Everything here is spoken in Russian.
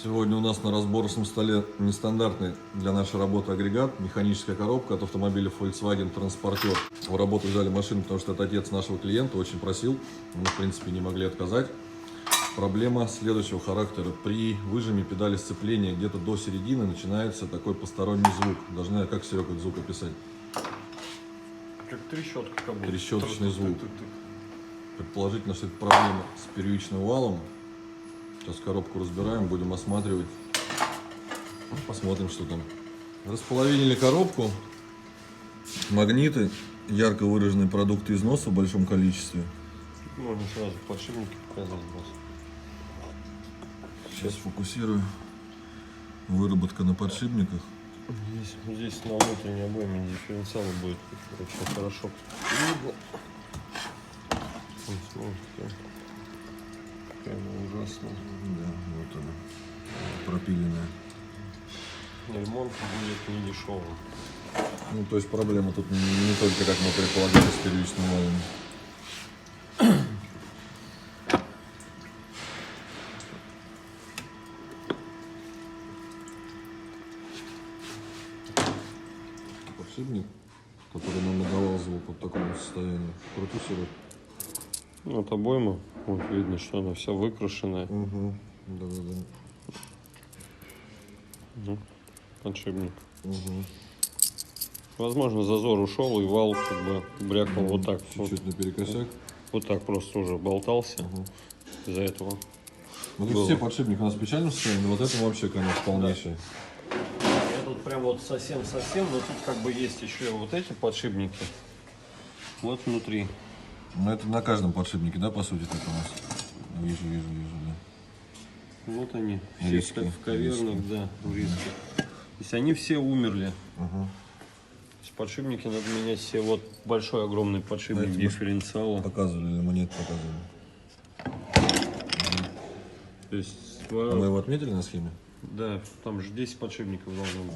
Сегодня у нас на разборочном столе нестандартный для нашей работы агрегат, механическая коробка от автомобиля Volkswagen Transporter. В работу взяли машину, потому что это отец нашего клиента, очень просил, мы в принципе не могли отказать. Проблема следующего характера. При выжиме педали сцепления где-то до середины начинается такой посторонний звук. Даже не знаю, как, Серега, этот звук описать. Как трещотка, как будто. Трещоточный звук. Предположительно, что это проблема с первичным валом. Сейчас коробку разбираем, будем осматривать. Посмотрим, что там. Располовинили коробку. Магниты, ярко выраженные продукты износа в большом количестве. Можно сразу подшипники показать. Сейчас фокусирую. Выработка на подшипниках. Здесь на внутренней обойме дифференциала будет очень хорошо видно. Смотрите, какая она ужасная. Да, вот она, пропиленная. Ремонт будет не дешевым. Ну, то есть проблема тут не только, как мы предполагали, с первичным валом. Подшипник, который нам надавал звук вот в таком состоянии. Крути, Серег. Вот обойма, вот видно, что она вся выкрашенная. Угу. Да-да-да. Ну, подшипник. Угу. Возможно, зазор ушел и вал как бы брякнул вот так. Чуть-чуть вот, наперекосяк. вот так просто уже болтался из-за этого. Вот эти все подшипники у нас в печальном состоянии, вот это вообще, конечно, полнейший. Я тут прям вот совсем, но тут как бы есть еще вот эти подшипники. Вот внутри. Ну, это на каждом подшипнике, да, по сути, так у нас? Вижу, да. Вот они, все Риски, в кавернах, да, в риске. То есть они все умерли. То есть подшипники надо менять все. Вот большой, огромный подшипник Это дифференциала. Показывали или мы нет показывали? То есть, А мы его отметили на схеме? да, там же 10 подшипников должно быть.